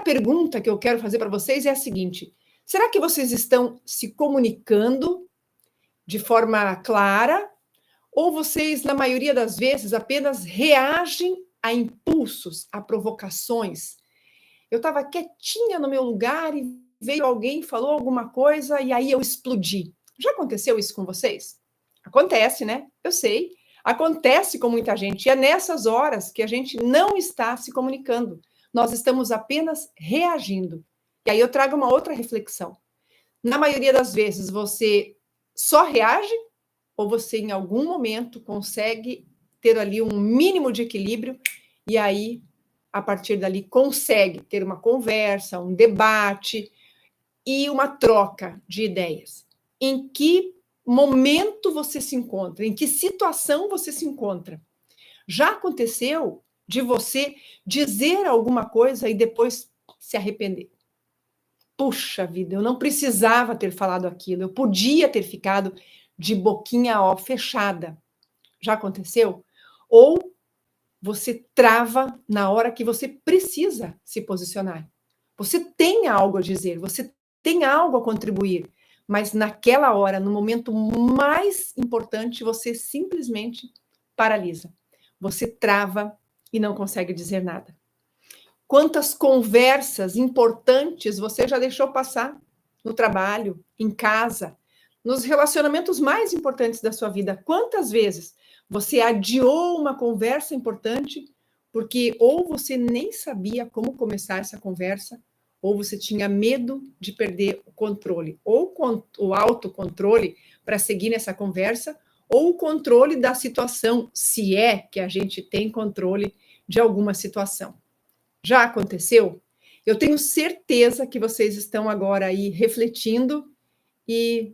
pergunta que eu quero fazer para vocês é a seguinte: será que vocês estão se comunicando de forma clara? Ou vocês, na maioria das vezes, apenas reagem a impulsos, a provocações? Eu estava quietinha no meu lugar e veio alguém, falou alguma coisa e aí eu explodi. Já aconteceu isso com vocês? Acontece, né? Eu sei. Acontece com muita gente. E é nessas horas que a gente não está se comunicando. Nós estamos apenas reagindo. E aí eu trago uma outra reflexão. Na maioria das vezes, você só reage ou você, em algum momento, consegue ter ali um mínimo de equilíbrio e aí, a partir dali, consegue ter uma conversa, um debate e uma troca de ideias. Em que momento você se encontra? Em que situação você se encontra? Já aconteceu de você dizer alguma coisa e depois se arrepender? Puxa vida, eu não precisava ter falado aquilo, eu podia ter ficado de boquinha fechada. Já aconteceu? Ou você trava na hora que você precisa se posicionar. Você tem algo a dizer, você tem algo a contribuir, mas naquela hora, no momento mais importante, você simplesmente paralisa. Você trava e não consegue dizer nada. Quantas conversas importantes você já deixou passar no trabalho, em casa, nos relacionamentos mais importantes da sua vida? Quantas vezes você adiou uma conversa importante porque ou você nem sabia como começar essa conversa, ou você tinha medo de perder o controle, ou o autocontrole para seguir nessa conversa, ou o controle da situação, se é que a gente tem controle de alguma situação. Já aconteceu? Eu tenho certeza que vocês estão agora aí refletindo e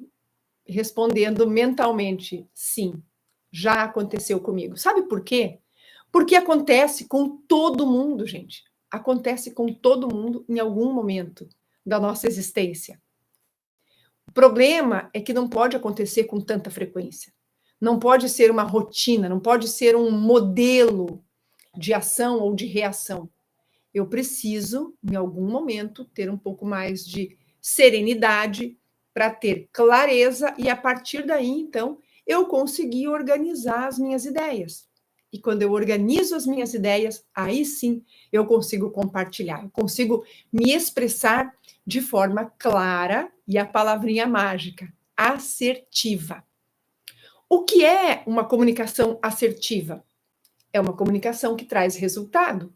respondendo mentalmente, sim, já aconteceu comigo. Sabe por quê? Porque acontece com todo mundo, gente. Acontece com todo mundo em algum momento da nossa existência. O problema é que não pode acontecer com tanta frequência. Não pode ser uma rotina, não pode ser um modelo de ação ou de reação. Eu preciso, em algum momento, ter um pouco mais de serenidade para ter clareza e, a partir daí, então, eu conseguir organizar as minhas ideias. E quando eu organizo as minhas ideias, aí sim eu consigo compartilhar, eu consigo me expressar de forma clara e a palavrinha mágica, assertiva. O que é uma comunicação assertiva? É uma comunicação que traz resultado.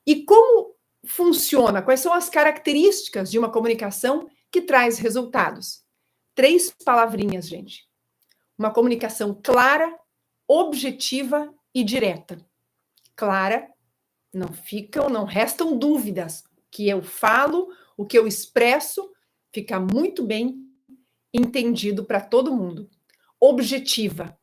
E como funciona? Quais são as características de uma comunicação que traz resultados? 3 palavrinhas, gente. Uma comunicação clara, objetiva e direta. Clara, não restam dúvidas. O que eu falo, o que eu expresso, fica muito bem entendido para todo mundo. Objetiva.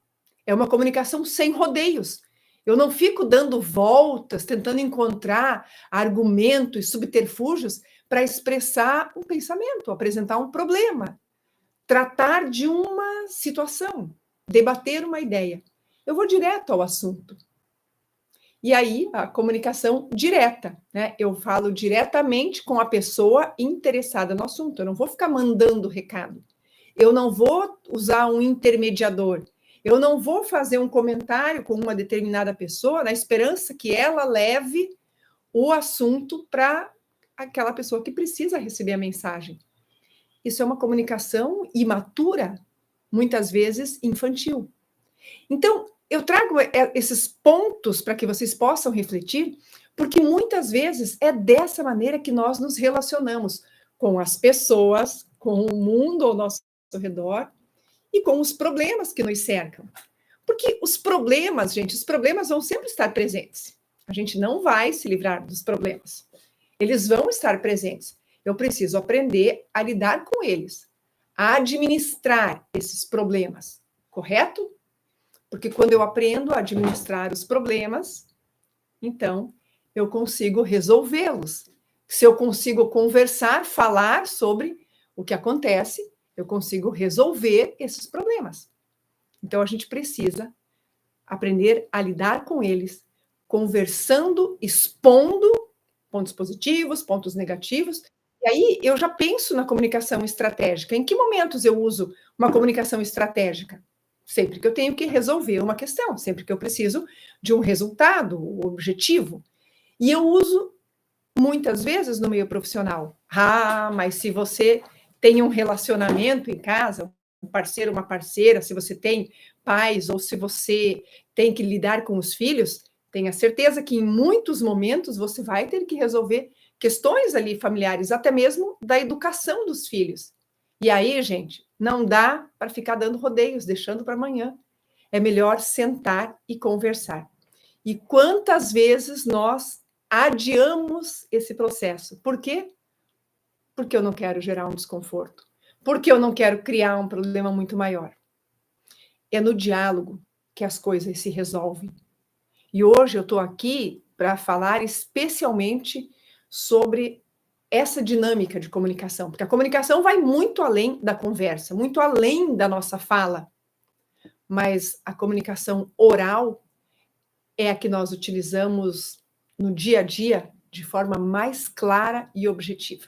É uma comunicação sem rodeios. Eu não fico dando voltas, tentando encontrar argumentos, subterfúgios para expressar um pensamento, apresentar um problema, tratar de uma situação, debater uma ideia. Eu vou direto ao assunto. E aí, a comunicação direta, né? Eu falo diretamente com a pessoa interessada no assunto. Eu não vou ficar mandando recado. Eu não vou usar um intermediador. Eu não vou fazer um comentário com uma determinada pessoa na esperança que ela leve o assunto para aquela pessoa que precisa receber a mensagem. Isso é uma comunicação imatura, muitas vezes infantil. Então, eu trago esses pontos para que vocês possam refletir, porque muitas vezes é dessa maneira que nós nos relacionamos com as pessoas, com o mundo ao nosso redor e com os problemas que nos cercam. Porque os problemas, gente, os problemas vão sempre estar presentes. A gente não vai se livrar dos problemas. Eles vão estar presentes. Eu preciso aprender a lidar com eles, a administrar esses problemas, correto? Porque quando eu aprendo a administrar os problemas, então eu consigo resolvê-los. Se eu consigo conversar, falar sobre o que acontece, eu consigo resolver esses problemas. Então a gente precisa aprender a lidar com eles, conversando, expondo pontos positivos, pontos negativos. E aí eu já penso na comunicação estratégica. Em que momentos eu uso uma comunicação estratégica? Sempre que eu tenho que resolver uma questão, sempre que eu preciso de um resultado objetivo. E eu uso muitas vezes no meio profissional. Ah, mas se você tem um relacionamento em casa, um parceiro, uma parceira, se você tem pais ou se você tem que lidar com os filhos, tenha certeza que em muitos momentos você vai ter que resolver questões ali familiares, até mesmo da educação dos filhos. E aí, gente, não dá para ficar dando rodeios, deixando para amanhã. É melhor sentar e conversar. E quantas vezes nós adiamos esse processo? Por quê? Porque eu não quero gerar um desconforto. Porque eu não quero criar um problema muito maior. É no diálogo que as coisas se resolvem. E hoje eu estou aqui para falar especialmente sobre essa dinâmica de comunicação, porque a comunicação vai muito além da conversa, muito além da nossa fala, mas a comunicação oral é a que nós utilizamos no dia a dia de forma mais clara e objetiva.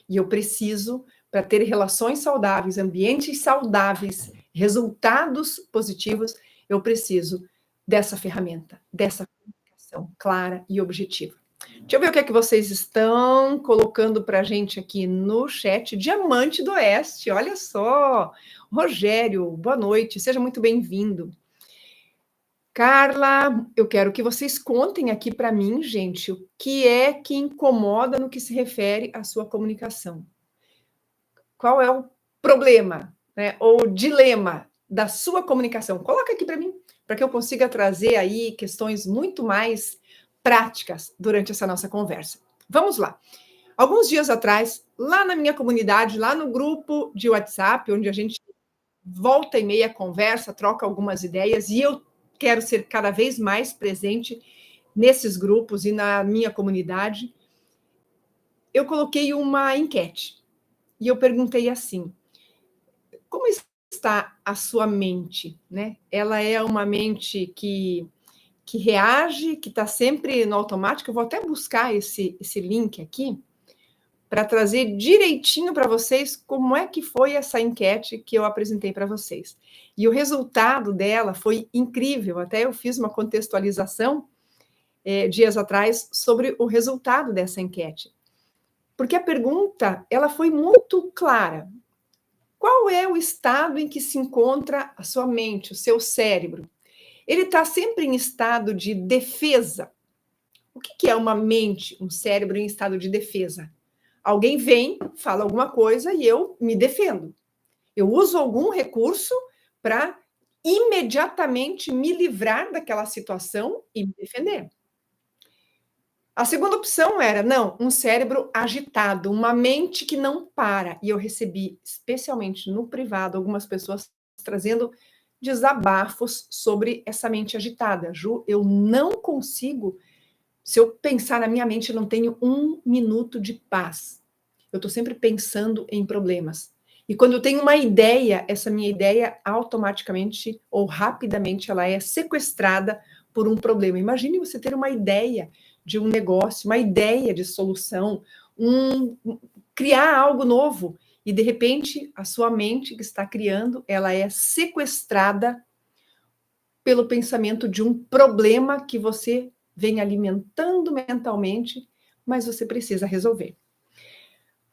E eu preciso, para ter relações saudáveis, ambientes saudáveis, resultados positivos, eu preciso dessa ferramenta, dessa comunicação clara e objetiva. Deixa eu ver o que é que vocês estão colocando para a gente aqui no chat. Diamante do Oeste, olha só. Rogério, boa noite, seja muito bem-vindo. Carla, eu quero que vocês contem aqui para mim, gente, o que é que incomoda no que se refere à sua comunicação. Qual é o problema, né, ou dilema da sua comunicação? Coloca aqui para mim, para que eu consiga trazer aí questões muito mais práticas durante essa nossa conversa. Vamos lá. Alguns dias atrás, lá na minha comunidade, lá no grupo de WhatsApp, onde a gente volta e meia conversa, troca algumas ideias, e eu quero ser cada vez mais presente nesses grupos e na minha comunidade, eu coloquei uma enquete. E eu perguntei assim: como está a sua mente? Né? Ela é uma mente que reage, que está sempre no automático. Eu vou até buscar esse link aqui para trazer direitinho para vocês como é que foi essa enquete que eu apresentei para vocês. E o resultado dela foi incrível. Até eu fiz uma contextualização dias atrás sobre o resultado dessa enquete. Porque a pergunta ela foi muito clara. Qual é o estado em que se encontra a sua mente, o seu cérebro? Ele está sempre em estado de defesa. O que é uma mente, um cérebro em estado de defesa? Alguém vem, fala alguma coisa e eu me defendo. Eu uso algum recurso para imediatamente me livrar daquela situação e me defender. A segunda opção era, não, um cérebro agitado, uma mente que não para. E eu recebi, especialmente no privado, algumas pessoas trazendo desabafos sobre essa mente agitada. Ju, eu não consigo, se eu pensar na minha mente, eu não tenho um minuto de paz. Eu estou sempre pensando em problemas. E quando eu tenho uma ideia, essa minha ideia automaticamente ou rapidamente ela é sequestrada por um problema. Imagine você ter uma ideia de um negócio, uma ideia de solução, criar algo novo e de repente a sua mente que está criando, ela é sequestrada pelo pensamento de um problema que você vem alimentando mentalmente, mas você precisa resolver.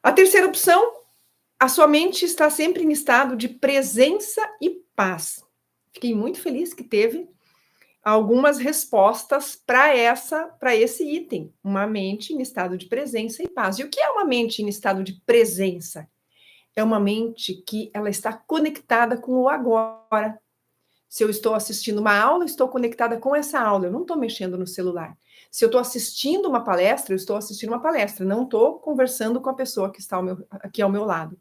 A terceira opção, a sua mente está sempre em estado de presença e paz. Fiquei muito feliz que teve algumas respostas para esse item, uma mente em estado de presença e paz. E o que é uma mente em estado de presença? É uma mente que ela está conectada com o agora. Se eu estou assistindo uma aula, estou conectada com essa aula, eu não estou mexendo no celular. Se eu estou assistindo uma palestra, eu estou assistindo uma palestra, não estou conversando com a pessoa que está aqui ao meu lado.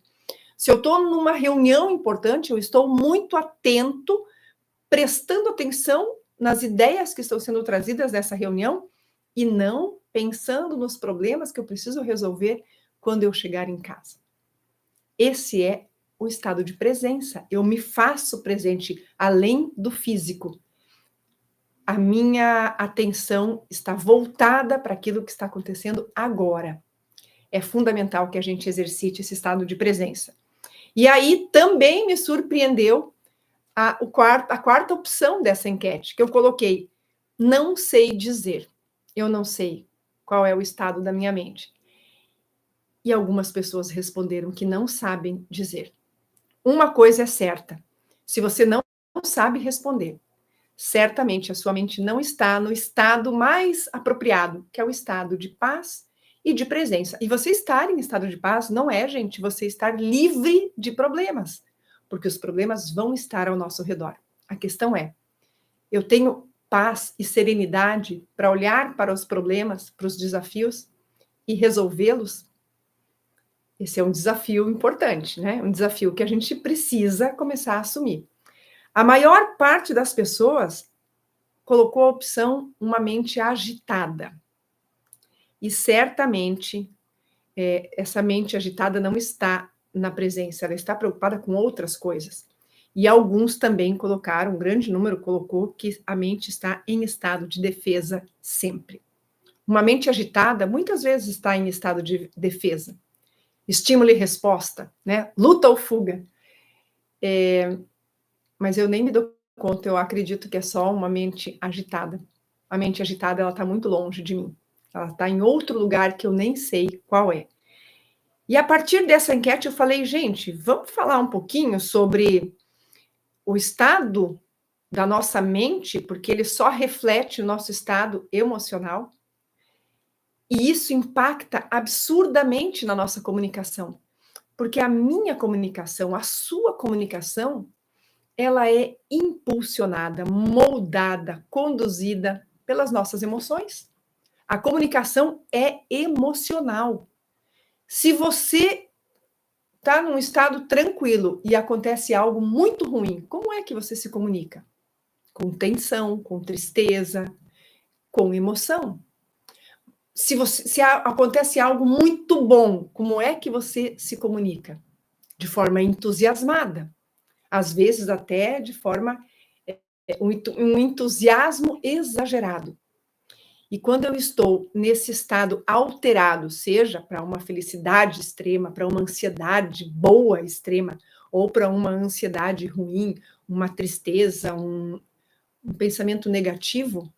Se eu estou numa reunião importante, eu estou muito atento, prestando atenção nas ideias que estão sendo trazidas nessa reunião e não pensando nos problemas que eu preciso resolver quando eu chegar em casa. Esse é o estado de presença. Eu me faço presente além do físico. a minha atenção está voltada para aquilo que está acontecendo agora. É fundamental que a gente exercite esse estado de presença. E aí também me surpreendeu a quarta opção dessa enquete, que eu coloquei: não sei dizer. Eu não sei qual é o estado da minha mente. E algumas pessoas responderam que não sabem dizer. Uma coisa é certa: se você não sabe responder, certamente a sua mente não está no estado mais apropriado, que é o estado de paz e de presença. E você estar em estado de paz não é, gente, você estar livre de problemas, porque os problemas vão estar ao nosso redor. A questão é: eu tenho paz e serenidade para olhar para os problemas, para os desafios e resolvê-los? Esse é um desafio importante, né? Um desafio que a gente precisa começar a assumir. A maior parte das pessoas colocou a opção uma mente agitada. E certamente essa mente agitada não está na presença, ela está preocupada com outras coisas. E alguns também colocaram, um grande número colocou que a mente está em estado de defesa sempre. Uma mente agitada muitas vezes está em estado de defesa. Estímulo e resposta, né? Luta ou fuga. Mas eu nem me dou conta, eu acredito que é só uma mente agitada. A mente agitada, ela está muito longe de mim. Ela está em outro lugar que eu nem sei qual é. E a partir dessa enquete eu falei, gente, vamos falar um pouquinho sobre o estado da nossa mente, porque ele só reflete o nosso estado emocional. E isso impacta absurdamente na nossa comunicação. Porque a minha comunicação, a sua comunicação, ela é impulsionada, moldada, conduzida pelas nossas emoções. A comunicação é emocional. Se você está num estado tranquilo e acontece algo muito ruim, como é que você se comunica? Com tensão, com tristeza, com emoção. Se acontece algo muito bom, como é que você se comunica? De forma entusiasmada. Às vezes até de forma um entusiasmo exagerado. E quando eu estou nesse estado alterado, seja para uma felicidade extrema, para uma ansiedade boa extrema, ou para uma ansiedade ruim, uma tristeza, um pensamento negativo,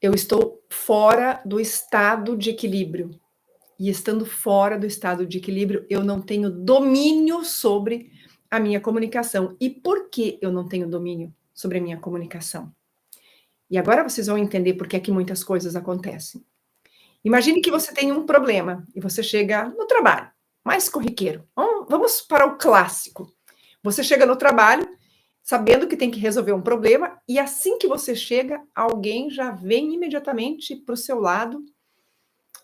eu estou fora do estado de equilíbrio. E estando fora do estado de equilíbrio, eu não tenho domínio sobre a minha comunicação. E por que eu não tenho domínio sobre a minha comunicação? E agora vocês vão entender por que é que muitas coisas acontecem. Imagine que você tem um problema e você chega no trabalho, mais corriqueiro. Vamos para o clássico. Você chega no trabalho sabendo que tem que resolver um problema e assim que você chega, alguém já vem imediatamente para o seu lado,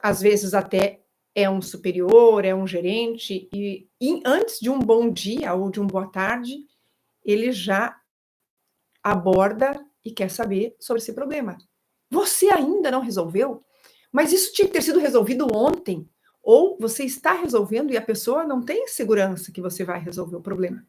às vezes até é um superior, é um gerente, e antes de um bom dia ou de uma boa tarde, ele já aborda e quer saber sobre esse problema. Você ainda não resolveu? Mas isso tinha que ter sido resolvido ontem. Ou você está resolvendo e a pessoa não tem segurança que você vai resolver o problema.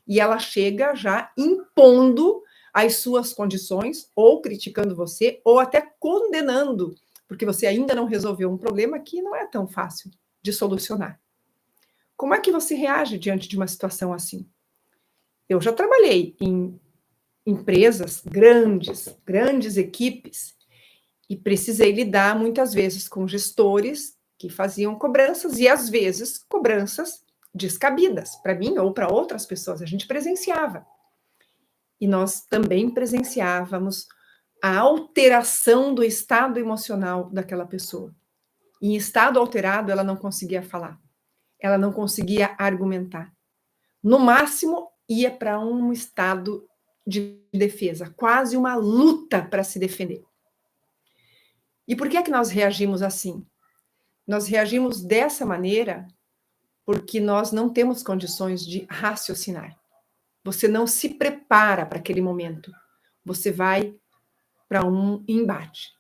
E ela chega já impondo as suas condições, ou criticando você, ou até condenando, porque você ainda não resolveu um problema que não é tão fácil de solucionar. Como é que você reage diante de uma situação assim? Eu já trabalhei em empresas grandes, grandes equipes, e precisei lidar muitas vezes com gestores que faziam cobranças, e às vezes cobranças descabidas, para mim ou para outras pessoas, a gente presenciava. E nós também presenciávamos a alteração do estado emocional daquela pessoa. Em estado alterado, ela não conseguia falar, ela não conseguia argumentar. No máximo, ia para um estado de defesa, quase uma luta para se defender. E por que é que nós reagimos assim? Nós reagimos dessa maneira porque nós não temos condições de raciocinar. Você não se prepara para aquele momento. Você vai para um embate,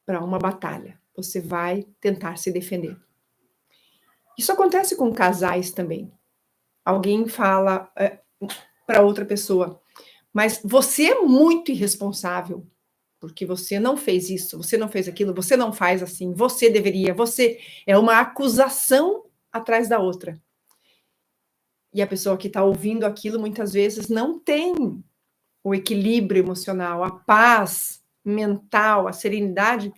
para uma batalha. Você vai tentar se defender. Isso acontece com casais também. Alguém fala para outra pessoa: Mas você é muito irresponsável, porque você não fez isso, você não fez aquilo, você não faz assim, você deveria, você é uma acusação atrás da outra. E a pessoa que está ouvindo aquilo muitas vezes não tem o equilíbrio emocional, a paz mental, a serenidade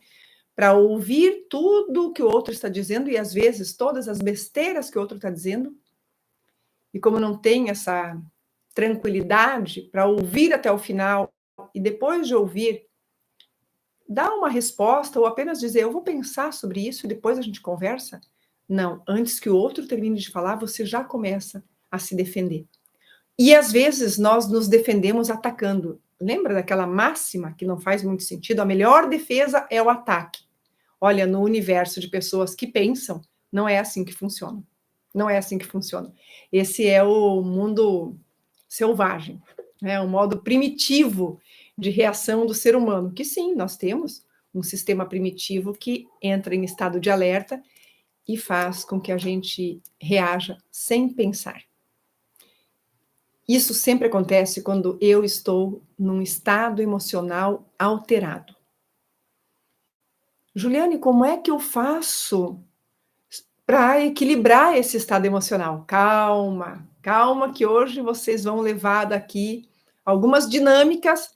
para ouvir tudo que o outro está dizendo e às vezes todas as besteiras que o outro está dizendo. E como não tem essa tranquilidade para ouvir até o final e depois de ouvir dar uma resposta ou apenas dizer eu vou pensar sobre isso e depois a gente conversa. Não, antes que o outro termine de falar, você já começa a se defender. E às vezes nós nos defendemos atacando. Lembra daquela máxima que não faz muito sentido? A melhor defesa é o ataque. Olha, no universo de pessoas que pensam, não é assim que funciona. Não é assim que funciona. Esse é o mundo selvagem, né? O modo primitivo de reação do ser humano, que sim, nós temos um sistema primitivo que entra em estado de alerta e faz com que a gente reaja sem pensar. Isso sempre acontece quando eu estou num estado emocional alterado. Juliane, como é que eu faço para equilibrar esse estado emocional? Calma, calma, que hoje vocês vão levar daqui algumas dinâmicas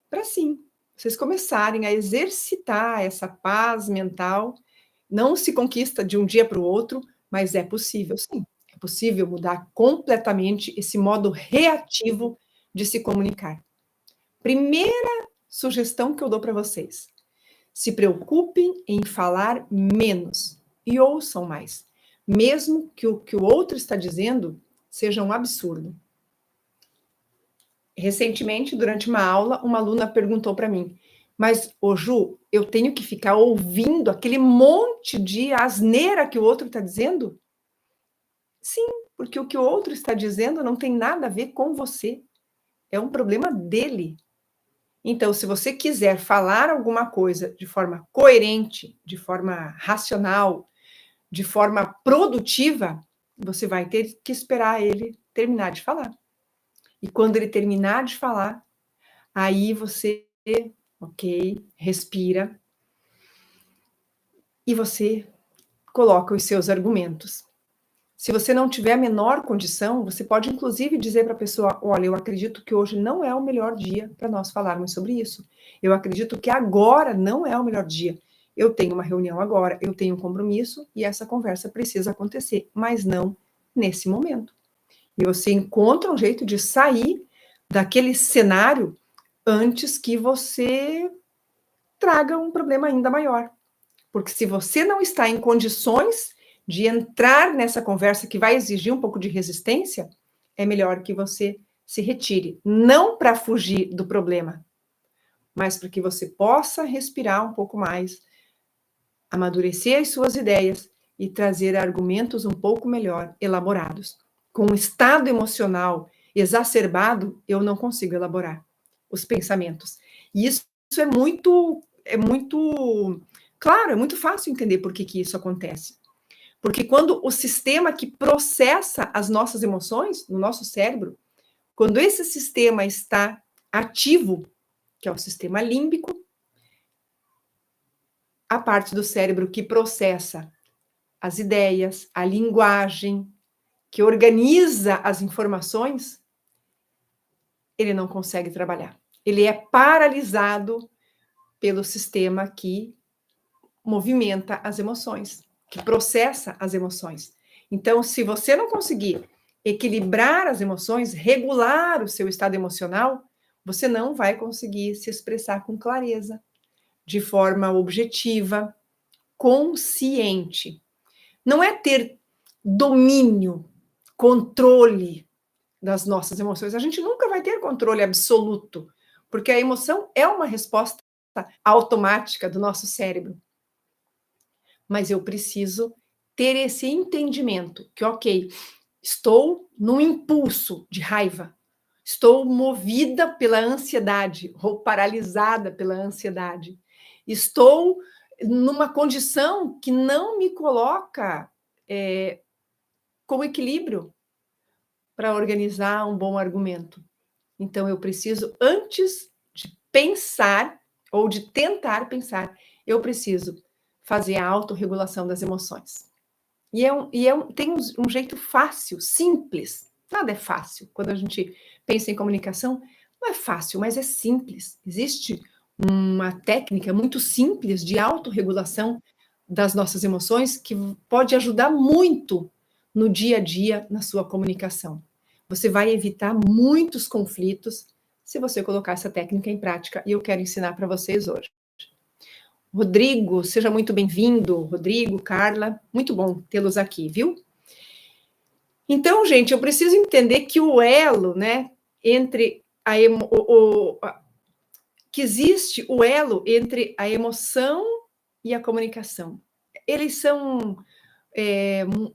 para sim, vocês começarem a exercitar essa paz mental. Não se conquista de um dia para o outro, mas é possível, sim. É possível mudar completamente esse modo reativo de se comunicar. Primeira sugestão que eu dou para vocês: se preocupem em falar menos e ouçam mais, mesmo que o outro está dizendo seja um absurdo. Recentemente, durante uma aula, uma aluna perguntou para mim: mas, ô Ju, eu tenho que ficar ouvindo aquele monte de asneira que o outro está dizendo? Sim, porque o que o outro está dizendo não tem nada a ver com você. É um problema dele. Então, se você quiser falar alguma coisa de forma coerente, de forma racional, de forma produtiva, você vai ter que esperar ele terminar de falar. E quando ele terminar de falar, aí você, ok, respira e você coloca os seus argumentos. Se você não tiver a menor condição, você pode inclusive dizer para a pessoa: olha, eu acredito que hoje não é o melhor dia para nós falarmos sobre isso. Eu acredito que agora não é o melhor dia. Eu tenho uma reunião agora, eu tenho um compromisso e essa conversa precisa acontecer, mas não nesse momento. E você encontra um jeito de sair daquele cenário antes que você traga um problema ainda maior. Porque se você não está em condições de entrar nessa conversa que vai exigir um pouco de resistência, é melhor que você se retire. Não para fugir do problema, mas para que você possa respirar um pouco mais, amadurecer as suas ideias e trazer argumentos um pouco melhor elaborados. Com um estado emocional exacerbado, eu não consigo elaborar os pensamentos. E isso é muito claro, é muito fácil entender por que isso acontece. Porque quando o sistema que processa as nossas emoções no nosso cérebro, quando esse sistema está ativo, que é o sistema límbico, a parte do cérebro que processa as ideias, a linguagem, que organiza as informações, ele não consegue trabalhar. Ele é paralisado pelo sistema que movimenta as emoções, que processa as emoções. Então, se você não conseguir equilibrar as emoções, regular o seu estado emocional, você não vai conseguir se expressar com clareza, de forma objetiva, consciente. Não é ter domínio, controle das nossas emoções. A gente nunca vai ter controle absoluto, porque a emoção é uma resposta automática do nosso cérebro. Mas eu preciso ter esse entendimento que, ok, estou num impulso de raiva, estou movida pela ansiedade ou paralisada pela ansiedade, estou numa condição que não me coloca com equilíbrio para organizar um bom argumento. Então, eu preciso, antes de pensar ou de tentar pensar, eu preciso fazer a autorregulação das emoções. Tem um jeito fácil, simples. Nada é fácil. Quando a gente pensa em comunicação, não é fácil, mas é simples. Existe uma técnica muito simples de autorregulação das nossas emoções que pode ajudar muito no dia a dia na sua comunicação. Você vai evitar muitos conflitos se você colocar essa técnica em prática, e eu quero ensinar para vocês hoje. Rodrigo, seja muito bem-vindo. Rodrigo, Carla, muito bom tê-los aqui, viu? Então, gente, eu preciso entender que o elo, né, entre que existe o elo entre a emoção e a comunicação. Eles são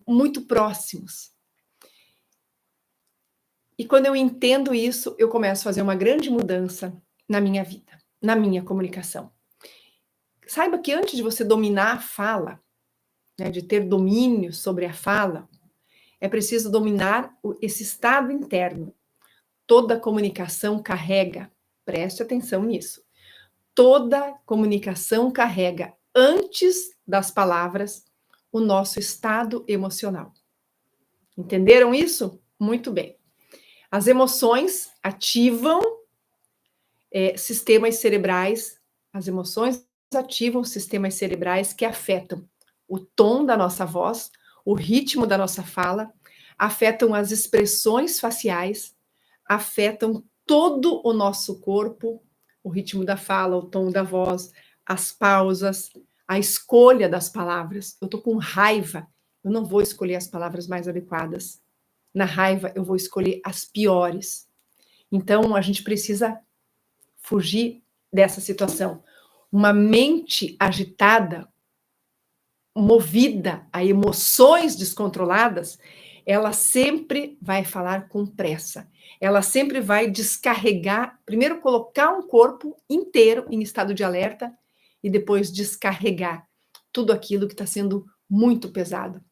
muito próximos. E quando eu entendo isso, eu começo a fazer uma grande mudança na minha vida, na minha comunicação. Saiba que antes de você dominar a fala, né, de ter domínio sobre a fala, é preciso dominar esse estado interno. Toda comunicação carrega, preste atenção nisso, toda comunicação carrega, antes das palavras, o nosso estado emocional. Entenderam isso? Muito bem. As emoções ativam sistemas cerebrais, as emoções ativam sistemas cerebrais que afetam o tom da nossa voz, o ritmo da nossa fala, afetam as expressões faciais, afetam todo o nosso corpo, o ritmo da fala, o tom da voz, as pausas, a escolha das palavras. Eu estou com raiva, eu não vou escolher as palavras mais adequadas. Na raiva, eu vou escolher as piores. Então, a gente precisa fugir dessa situação. Uma mente agitada, movida a emoções descontroladas, ela sempre vai falar com pressa. Ela sempre vai descarregar, primeiro colocar um corpo inteiro em estado de alerta e depois descarregar tudo aquilo que está sendo muito pesado.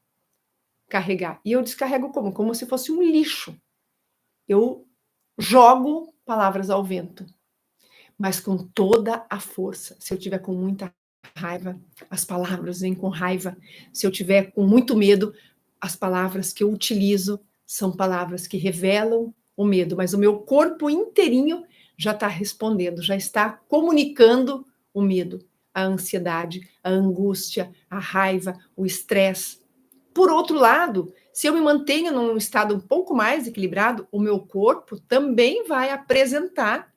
Carregar. E eu descarrego como? Como se fosse um lixo. Eu jogo palavras ao vento, mas com toda a força. Se eu tiver com muita raiva, as palavras vêm com raiva. Se eu tiver com muito medo, as palavras que eu utilizo são palavras que revelam o medo, mas o meu corpo inteirinho já está respondendo, já está comunicando o medo, a ansiedade, a angústia, a raiva, o estresse. Por outro lado, se eu me mantenho num estado um pouco mais equilibrado, o meu corpo também vai apresentar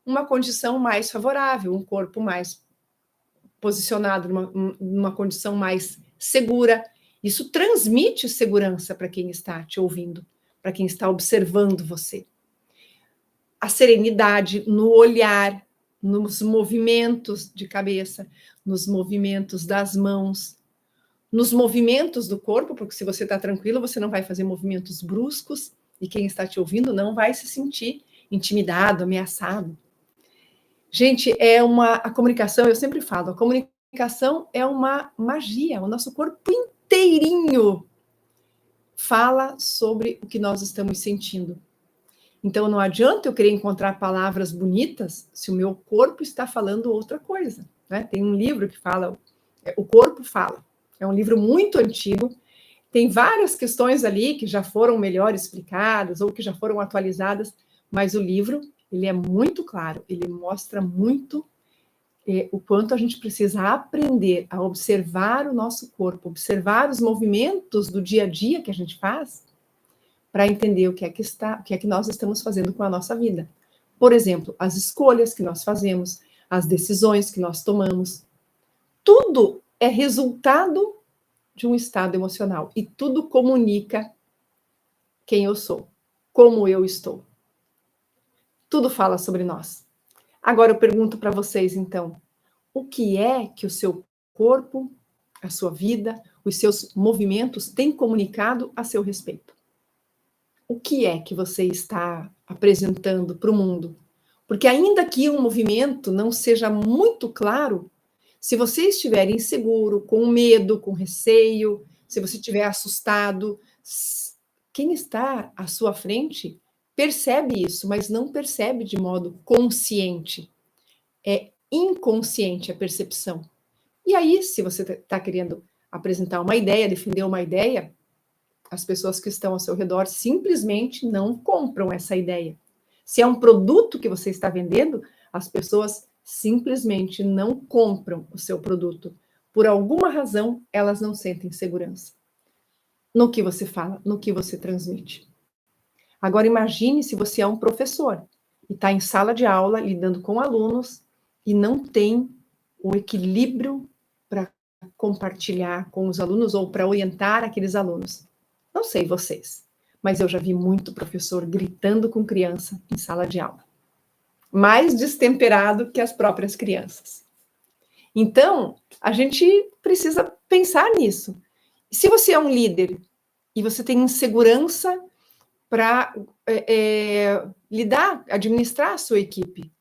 uma condição mais favorável, um corpo mais posicionado numa condição mais segura. Isso transmite segurança para quem está te ouvindo, para quem está observando você. A serenidade no olhar, nos movimentos de cabeça, nos movimentos das mãos, nos movimentos do corpo, porque se você está tranquilo, você não vai fazer movimentos bruscos e quem está te ouvindo não vai se sentir intimidado, ameaçado. Gente, a comunicação, eu sempre falo, a comunicação é uma magia, o nosso corpo inteirinho fala sobre o que nós estamos sentindo. Então, não adianta eu querer encontrar palavras bonitas se o meu corpo está falando outra coisa, né? Tem um livro que fala, O Corpo Fala. É um livro muito antigo, tem várias questões ali que já foram melhor explicadas ou que já foram atualizadas, mas o livro, ele é muito claro, ele mostra muito o quanto a gente precisa aprender a observar o nosso corpo, observar os movimentos do dia a dia que a gente faz, para entender o que é que nós estamos fazendo com a nossa vida. Por exemplo, as escolhas que nós fazemos, as decisões que nós tomamos, tudo é resultado de um estado emocional e tudo comunica quem eu sou, como eu estou. Tudo fala sobre nós. Agora eu pergunto para vocês, então, o que é que o seu corpo, a sua vida, os seus movimentos têm comunicado a seu respeito? O que é que você está apresentando para o mundo? Porque ainda que um movimento não seja muito claro, se você estiver inseguro, com medo, com receio, se você estiver assustado, quem está à sua frente percebe isso, mas não percebe de modo consciente. É inconsciente a percepção. E aí, se você está querendo apresentar uma ideia, defender uma ideia, as pessoas que estão ao seu redor simplesmente não compram essa ideia. Se é um produto que você está vendendo, as pessoas simplesmente não compram o seu produto. Por alguma razão, elas não sentem segurança no que você fala, no que você transmite. Agora, imagine se você é um professor e está em sala de aula lidando com alunos e não tem o equilíbrio para compartilhar com os alunos ou para orientar aqueles alunos. Não sei vocês, mas eu já vi muito professor gritando com criança em sala de aula. Mais destemperado que as próprias crianças. Então, a gente precisa pensar nisso. Se você é um líder e você tem insegurança para lidar, administrar a sua equipe,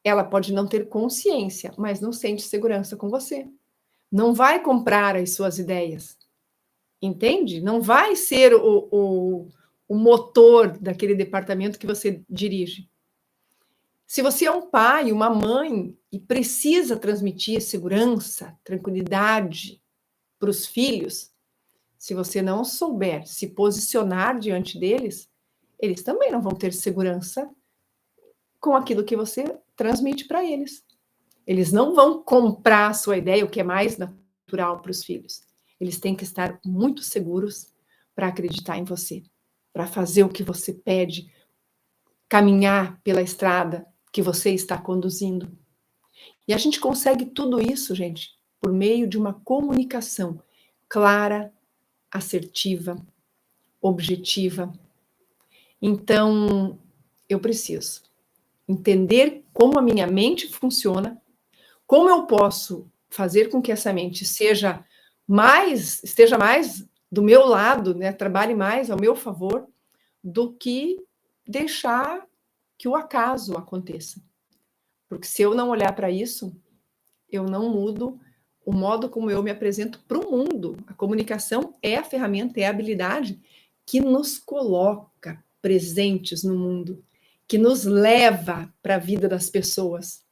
ela pode não ter consciência, mas não sente segurança com você. Não vai comprar as suas ideias. Entende? Não vai ser o motor daquele departamento que você dirige. Se você é um pai, uma mãe, e precisa transmitir segurança, tranquilidade para os filhos, se você não souber se posicionar diante deles, eles também não vão ter segurança com aquilo que você transmite para eles. Eles não vão comprar a sua ideia, o que é mais natural para os filhos. Eles têm que estar muito seguros para acreditar em você, para fazer o que você pede, caminhar pela estrada que você está conduzindo. E a gente consegue tudo isso, gente, por meio de uma comunicação clara, assertiva, objetiva. Então, eu preciso entender como a minha mente funciona, como eu posso fazer com que essa mente esteja mais do meu lado, né? Trabalhe mais ao meu favor, do que deixar que o acaso aconteça. Porque se eu não olhar para isso, eu não mudo o modo como eu me apresento para o mundo. A comunicação é a ferramenta, é a habilidade que nos coloca presentes no mundo, que nos leva para a vida das pessoas,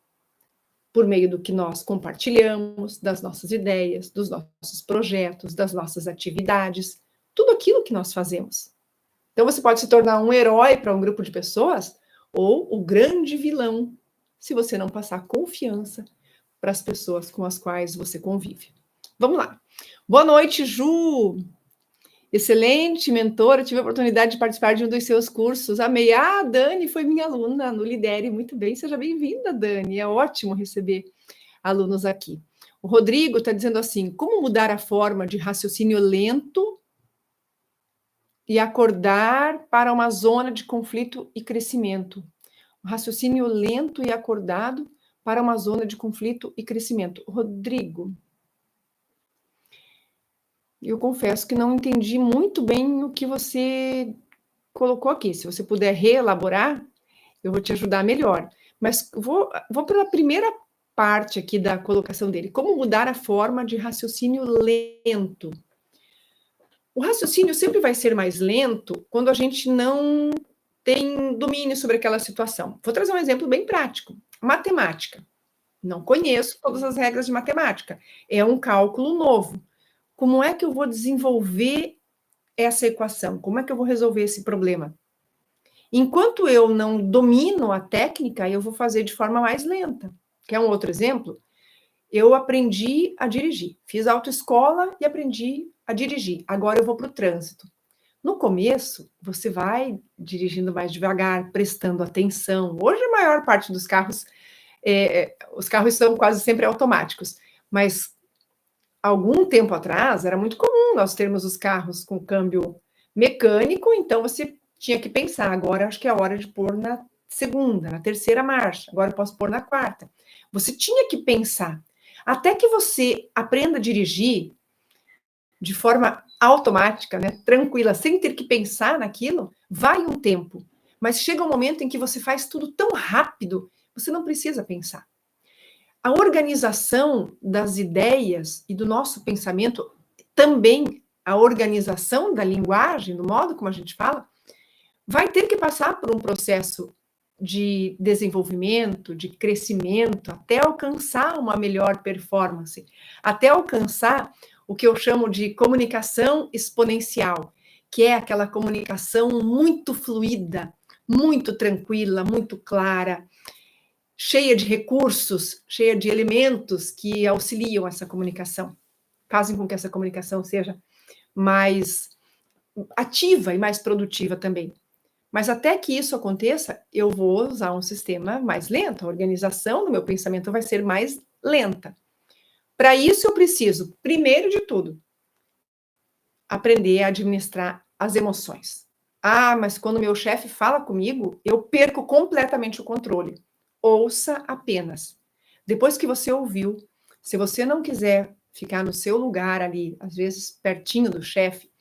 por meio do que nós compartilhamos, das nossas ideias, dos nossos projetos, das nossas atividades, tudo aquilo que nós fazemos. Então, você pode se tornar um herói para um grupo de pessoas ou o grande vilão, se você não passar confiança para as pessoas com as quais você convive. Vamos lá. Boa noite, Ju. Excelente mentora, tive a oportunidade de participar de um dos seus cursos. Amei. Ah, Dani foi minha aluna no Lidere. Muito bem, seja bem-vinda, Dani. É ótimo receber alunos aqui. O Rodrigo está dizendo assim: como mudar a forma de raciocínio lento e acordar para uma zona de conflito e crescimento? Um raciocínio lento e acordado para uma zona de conflito e crescimento. Rodrigo, eu confesso que não entendi muito bem o que você colocou aqui. Se você puder reelaborar, eu vou te ajudar melhor. Mas vou pela primeira parte aqui da colocação dele. Como mudar a forma de raciocínio lento? O raciocínio sempre vai ser mais lento quando a gente não tem domínio sobre aquela situação. Vou trazer um exemplo bem prático. Matemática. Não conheço todas as regras de matemática. É um cálculo novo. Como é que eu vou desenvolver essa equação? Como é que eu vou resolver esse problema? Enquanto eu não domino a técnica, eu vou fazer de forma mais lenta. Quer um outro exemplo? Eu aprendi a dirigir. Fiz autoescola e aprendi a dirigir. Agora eu vou para o trânsito. No começo, você vai dirigindo mais devagar, prestando atenção. Hoje, a maior parte dos carros, os carros são quase sempre automáticos. Mas, algum tempo atrás, era muito comum nós termos os carros com câmbio mecânico, então você tinha que pensar, agora acho que é a hora de pôr na segunda, na terceira marcha, agora eu posso pôr na quarta. Você tinha que pensar. Até que você aprenda a dirigir de forma automática, né, tranquila, sem ter que pensar naquilo, vai um tempo. Mas chega um momento em que você faz tudo tão rápido, você não precisa pensar. A organização das ideias e do nosso pensamento, também a organização da linguagem, do modo como a gente fala, vai ter que passar por um processo de desenvolvimento, de crescimento, até alcançar uma melhor performance, até alcançar o que eu chamo de comunicação exponencial, que é aquela comunicação muito fluida, muito tranquila, muito clara, cheia de recursos, cheia de elementos que auxiliam essa comunicação, fazem com que essa comunicação seja mais ativa e mais produtiva também. Mas até que isso aconteça, eu vou usar um sistema mais lento, a organização do meu pensamento vai ser mais lenta. Para isso, eu preciso, primeiro de tudo, aprender a administrar as emoções. Ah, mas quando meu chefe fala comigo, eu perco completamente o controle. Ouça apenas. Depois que você ouviu, se você não quiser ficar no seu lugar ali, às vezes pertinho do chefe,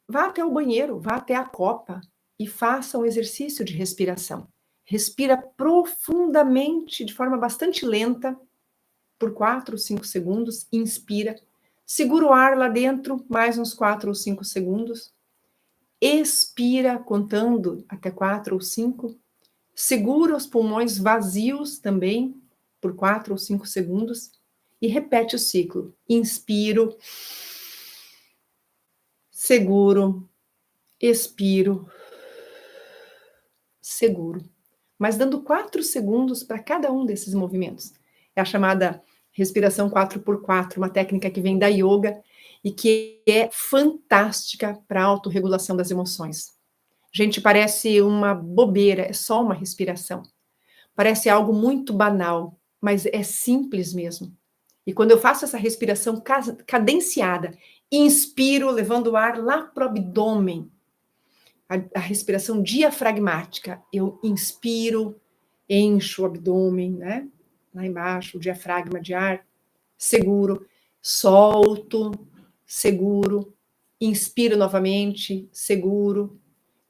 vá até o banheiro, vá até a copa e faça um exercício de respiração. Respira profundamente, de forma bastante lenta, por 4 ou 5 segundos, inspira, segura o ar lá dentro, mais uns 4 ou 5 segundos, expira, contando até 4 ou 5, segura os pulmões vazios também, por 4 ou 5 segundos, e repete o ciclo. Inspiro, seguro, expiro, seguro. Mas dando 4 segundos para cada um desses movimentos. É a chamada respiração 4x4, uma técnica que vem da yoga e que é fantástica para a autorregulação das emoções. Gente, parece uma bobeira, é só uma respiração. Parece algo muito banal, mas é simples mesmo. E quando eu faço essa respiração cadenciada, inspiro, levando o ar lá para o abdômen, a respiração diafragmática, eu inspiro, encho o abdômen, né? Lá embaixo, o diafragma de ar, seguro, solto, seguro, inspiro novamente, seguro,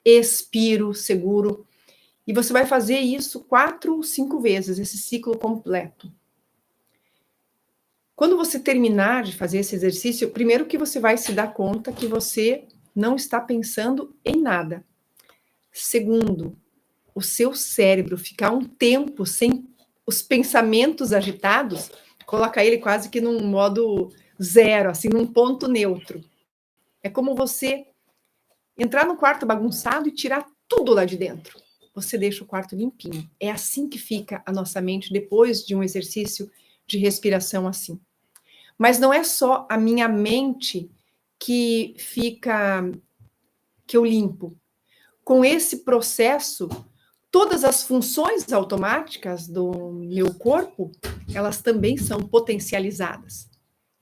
expiro, seguro. E você vai fazer isso 4 ou 5 vezes, esse ciclo completo. Quando você terminar de fazer esse exercício, primeiro que você vai se dar conta que você não está pensando em nada. Segundo, o seu cérebro ficar um tempo sem os pensamentos agitados, coloca ele quase que num modo zero, assim, num ponto neutro. É como você entrar no quarto bagunçado e tirar tudo lá de dentro. Você deixa o quarto limpinho. É assim que fica a nossa mente depois de um exercício de respiração assim. Mas não é só a minha mente que fica, que eu limpo. Com esse processo, todas as funções automáticas do meu corpo, elas também são potencializadas.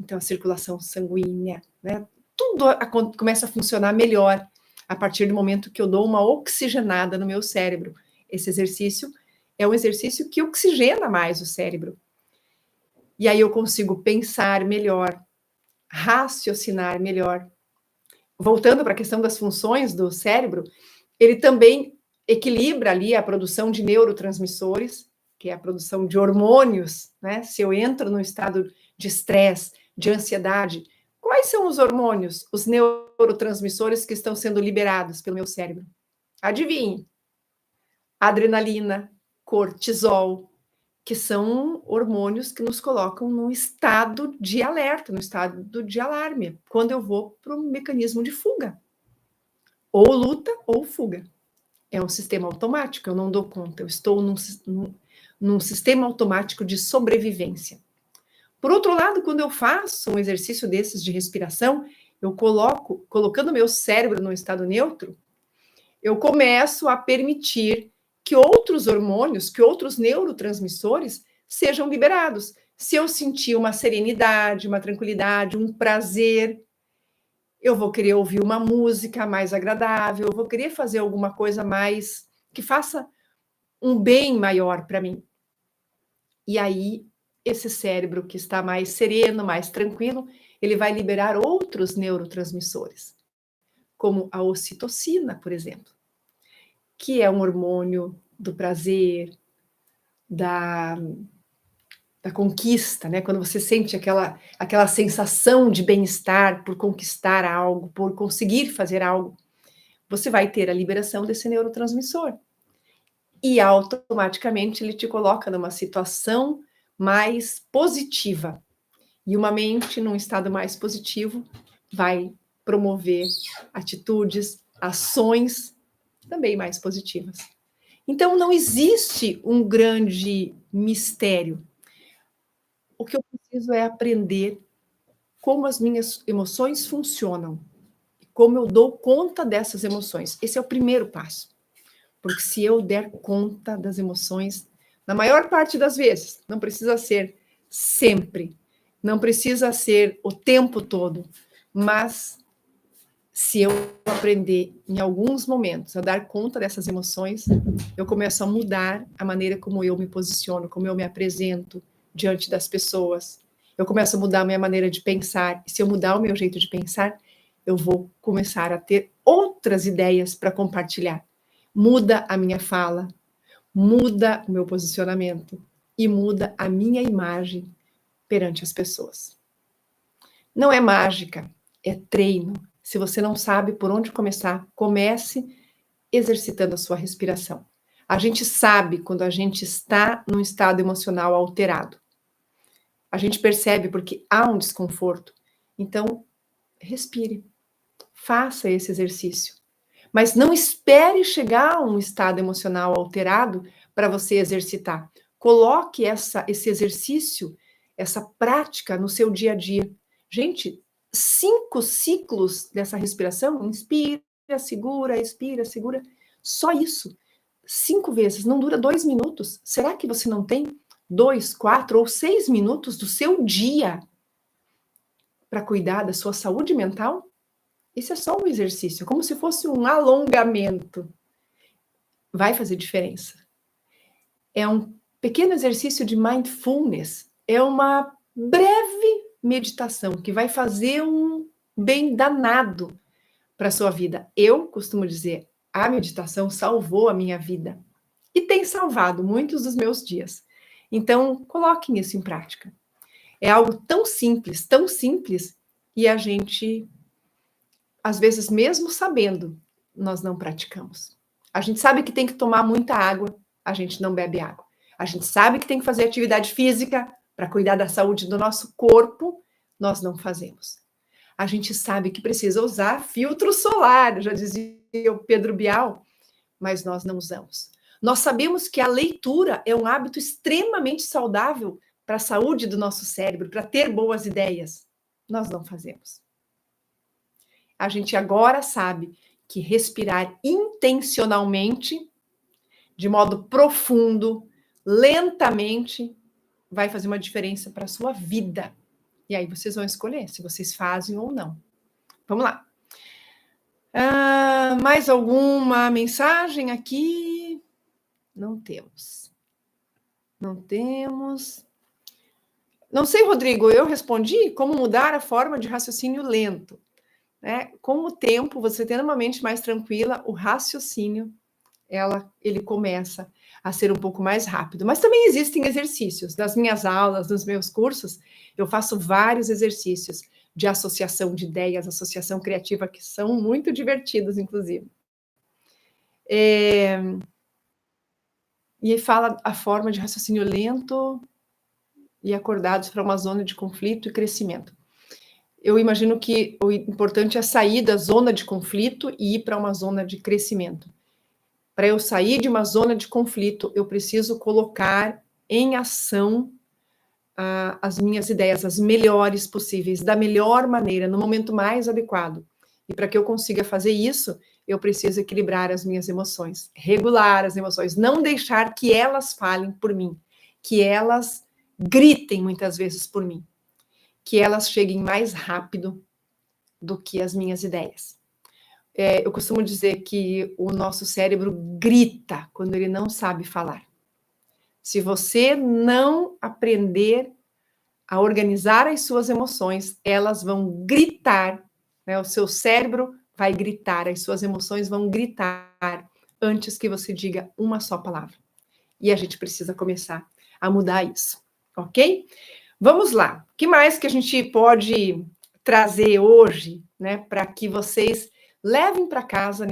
Então, a circulação sanguínea, né? Tudo começa a funcionar melhor a partir do momento que eu dou uma oxigenada no meu cérebro. Esse exercício é um exercício que oxigena mais o cérebro. E aí eu consigo pensar melhor, raciocinar melhor. Voltando para a questão das funções do cérebro, ele também equilibra ali a produção de neurotransmissores, que é a produção de hormônios, né? Se eu entro num estado de estresse, de ansiedade, quais são os hormônios, os neurotransmissores que estão sendo liberados pelo meu cérebro? Adivinhe. Adrenalina, cortisol, que são hormônios que nos colocam no estado de alerta, no estado de alarme, quando eu vou para o mecanismo de fuga. Ou luta ou fuga. É um sistema automático, eu não dou conta, eu estou num sistema automático de sobrevivência. Por outro lado, quando eu faço um exercício desses de respiração, eu colocando meu cérebro num estado neutro, eu começo a permitir que outros hormônios, que outros neurotransmissores sejam liberados. Se eu sentir uma serenidade, uma tranquilidade, um prazer, eu vou querer ouvir uma música mais agradável, eu vou querer fazer alguma coisa mais que faça um bem maior para mim. E aí, esse cérebro que está mais sereno, mais tranquilo, ele vai liberar outros neurotransmissores, como a ocitocina, por exemplo, que é um hormônio do prazer, da conquista, né? Quando você sente aquela sensação de bem-estar por conquistar algo, por conseguir fazer algo. você vai ter a liberação desse neurotransmissor. E automaticamente ele te coloca numa situação mais positiva. E uma mente num estado mais positivo vai promover atitudes, ações também mais positivas. Então, não existe um grande mistério. O que eu preciso é aprender como as minhas emoções funcionam, como eu dou conta dessas emoções. Esse é o primeiro passo. Porque se eu der conta das emoções, na maior parte das vezes, não precisa ser sempre, não precisa ser o tempo todo, mas se eu aprender em alguns momentos a dar conta dessas emoções, eu começo a mudar a maneira como eu me posiciono, como eu me apresento diante das pessoas. Eu começo a mudar a minha maneira de pensar. E se eu mudar o meu jeito de pensar, eu vou começar a ter outras ideias para compartilhar. Muda a minha fala, muda o meu posicionamento e muda a minha imagem perante as pessoas. Não é mágica, é treino. Se você não sabe por onde começar, comece exercitando a sua respiração. A gente sabe quando a gente está num estado emocional alterado. A gente percebe porque há um desconforto. Então, respire. Faça esse exercício. Mas não espere chegar a um estado emocional alterado para você exercitar. Coloque esse exercício, essa prática no seu dia a dia. Gente, 5 ciclos dessa respiração, inspira, segura, expira, segura, só isso. 5 vezes, não dura 2 minutos. Será que você não tem 2, 4 ou 6 minutos do seu dia para cuidar da sua saúde mental? Isso é só um exercício, como se fosse um alongamento. Vai fazer diferença. É um pequeno exercício de mindfulness. É uma breve meditação que vai fazer um bem danado para a sua vida. Eu costumo dizer, a meditação salvou a minha vida. E tem salvado muitos dos meus dias. Então, coloquem isso em prática. É algo tão simples, e a gente, às vezes, mesmo sabendo, nós não praticamos. A gente sabe que tem que tomar muita água, a gente não bebe água. A gente sabe que tem que fazer atividade física para cuidar da saúde do nosso corpo, nós não fazemos. A gente sabe que precisa usar filtro solar, já dizia o Pedro Bial, mas nós não usamos. Nós sabemos que a leitura é um hábito extremamente saudável para a saúde do nosso cérebro, para ter boas ideias. Nós não fazemos. A gente agora sabe que respirar intencionalmente, de modo profundo, lentamente, vai fazer uma diferença para a sua vida. E aí vocês vão escolher se vocês fazem ou não. Vamos lá. Mais alguma mensagem aqui? Não temos. Não temos. Não sei, Rodrigo, eu respondi como mudar a forma de raciocínio lento. Né? Com o tempo, você tendo uma mente mais tranquila, o raciocínio, ele começa a ser um pouco mais rápido. Mas também existem exercícios. Nas minhas aulas, nos meus cursos, eu faço vários exercícios de associação de ideias, associação criativa, que são muito divertidos, inclusive. E fala a forma de raciocínio lento e acordados para uma zona de conflito e crescimento. Eu imagino que o importante é sair da zona de conflito e ir para uma zona de crescimento. Para eu sair de uma zona de conflito, eu preciso colocar em ação as minhas ideias, as melhores possíveis, da melhor maneira, no momento mais adequado. E para que eu consiga fazer isso, eu preciso equilibrar as minhas emoções, regular as emoções, não deixar que elas falem por mim, que elas gritem muitas vezes por mim, que elas cheguem mais rápido do que as minhas ideias. Eu costumo dizer que o nosso cérebro grita quando ele não sabe falar. Se você não aprender a organizar as suas emoções, elas vão gritar, né? O seu cérebro vai gritar, as suas emoções vão gritar antes que você diga uma só palavra. E a gente precisa começar a mudar isso, ok? Vamos lá. O que mais que a gente pode trazer hoje, né, para que vocês levem para casa,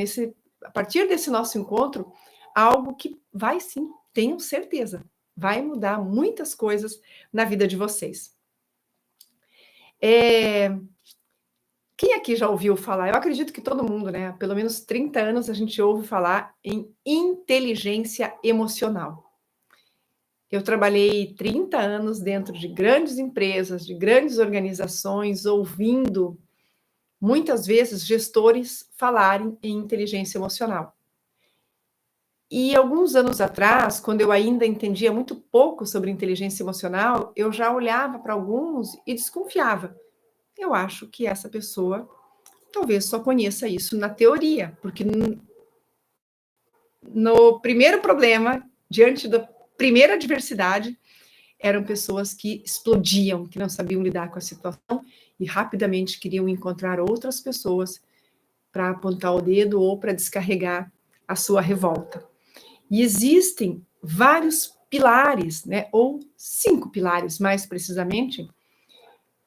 a partir desse nosso encontro, algo que vai sim, tenho certeza, vai mudar muitas coisas na vida de vocês. Quem aqui já ouviu falar? Eu acredito que todo mundo, né? Há pelo menos 30 anos a gente ouve falar em inteligência emocional. Eu trabalhei 30 anos dentro de grandes empresas, de grandes organizações, ouvindo muitas vezes gestores falarem em inteligência emocional. E alguns anos atrás, quando eu ainda entendia muito pouco sobre inteligência emocional, eu já olhava para alguns e desconfiava. Eu acho que essa pessoa talvez só conheça isso na teoria, porque no primeiro problema, diante da primeira adversidade, eram pessoas que explodiam, que não sabiam lidar com a situação e rapidamente queriam encontrar outras pessoas para apontar o dedo ou para descarregar a sua revolta. E existem vários pilares, né, ou 5 pilares, mais precisamente,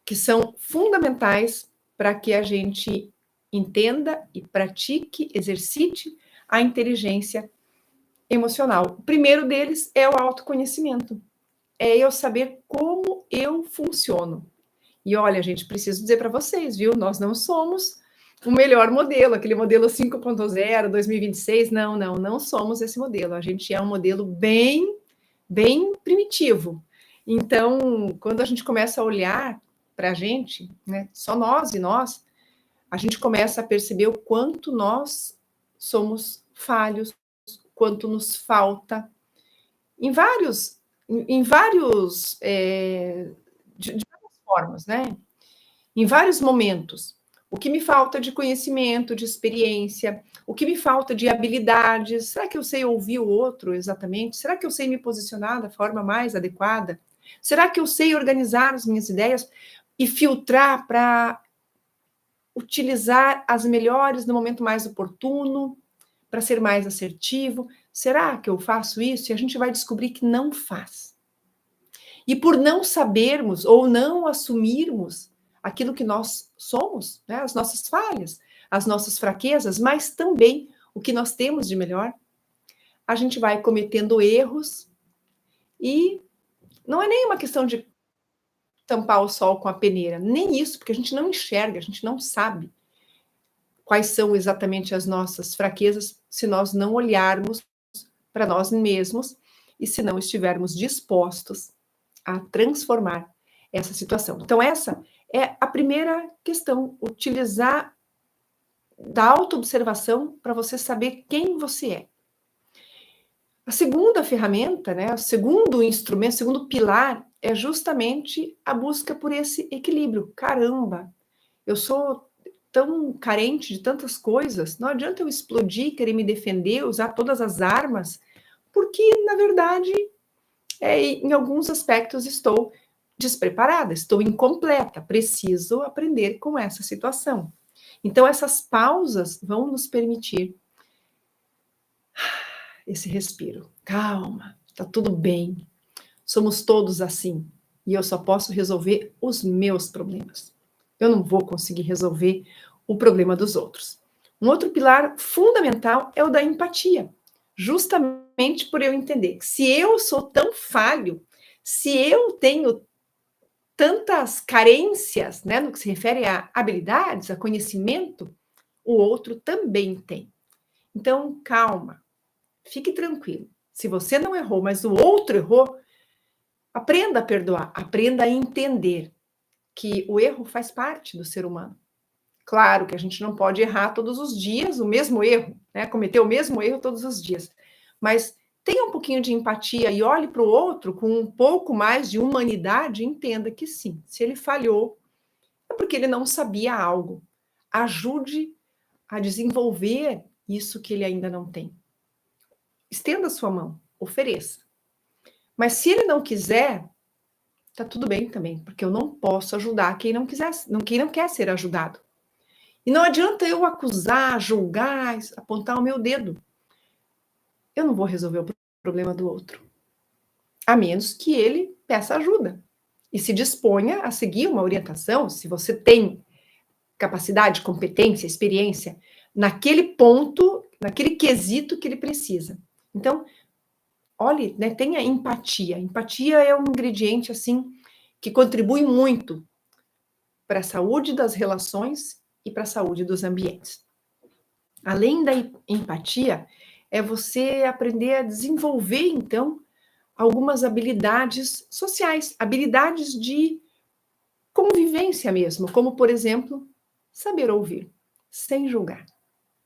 que são fundamentais para que a gente entenda e pratique, exercite a inteligência emocional. O primeiro deles é o autoconhecimento. É eu saber como eu funciono. E olha, gente, preciso dizer para vocês, viu? Nós não somos o melhor modelo, aquele modelo 5.0, 2026. Não somos esse modelo. A gente é um modelo bem primitivo. Então, quando a gente começa a olhar para a gente, né, só nós e nós, a gente começa a perceber o quanto nós somos falhos, quanto nos falta em vários de várias formas, né? Em vários momentos. O que me falta de conhecimento, de experiência, o que me falta de habilidades. Será que eu sei ouvir o outro exatamente? Será que eu sei me posicionar da forma mais adequada? Será que eu sei organizar as minhas ideias e filtrar para utilizar as melhores no momento mais oportuno, para ser mais assertivo? Será que eu faço isso? E a gente vai descobrir que não faz. E por não sabermos ou não assumirmos aquilo que nós somos, né, as nossas falhas, as nossas fraquezas, mas também o que nós temos de melhor, a gente vai cometendo erros e não é nem uma questão de tampar o sol com a peneira, nem isso, porque a gente não enxerga, a gente não sabe quais são exatamente as nossas fraquezas se nós não olharmos para nós mesmos e se não estivermos dispostos a transformar essa situação. Então, essa é a primeira questão, utilizar da autoobservação para você saber quem você é. A segunda ferramenta, né, o segundo instrumento, o segundo pilar, é justamente a busca por esse equilíbrio. Caramba, eu sou tão carente de tantas coisas, não adianta eu explodir, querer me defender, usar todas as armas, porque, na verdade, em alguns aspectos estou despreparada, estou incompleta, preciso aprender com essa situação. Então, essas pausas vão nos permitir esse respiro. Calma, está tudo bem. Somos todos assim. E eu só posso resolver os meus problemas. Eu não vou conseguir resolver o problema dos outros. Um outro pilar fundamental é o da empatia. Justamente por eu entender que se eu sou tão falho, se eu tenho tantas carências, né, no que se refere a habilidades, a conhecimento, o outro também tem. Então, calma, fique tranquilo. Se você não errou, mas o outro errou, aprenda a perdoar, aprenda a entender que o erro faz parte do ser humano. Claro que a gente não pode errar todos os dias o mesmo erro, né? Cometer o mesmo erro todos os dias. Mas tenha um pouquinho de empatia e olhe para o outro com um pouco mais de humanidade e entenda que sim, se ele falhou, é porque ele não sabia algo. Ajude a desenvolver isso que ele ainda não tem. Estenda a sua mão, ofereça. Mas se ele não quiser, tá tudo bem também, porque eu não posso ajudar quem não quiser, quem não quer ser ajudado. E não adianta eu acusar, julgar, apontar o meu dedo. Eu não vou resolver o problema do outro, a menos que ele peça ajuda e se disponha a seguir uma orientação. Se você tem capacidade, competência, experiência naquele ponto, naquele quesito que ele precisa. Então, olhe, né, tenha empatia. Empatia é um ingrediente assim que contribui muito para a saúde das relações e para a saúde dos ambientes. Além da empatia, é você aprender a desenvolver, então, algumas habilidades sociais, habilidades de convivência mesmo, como, por exemplo, saber ouvir, sem julgar.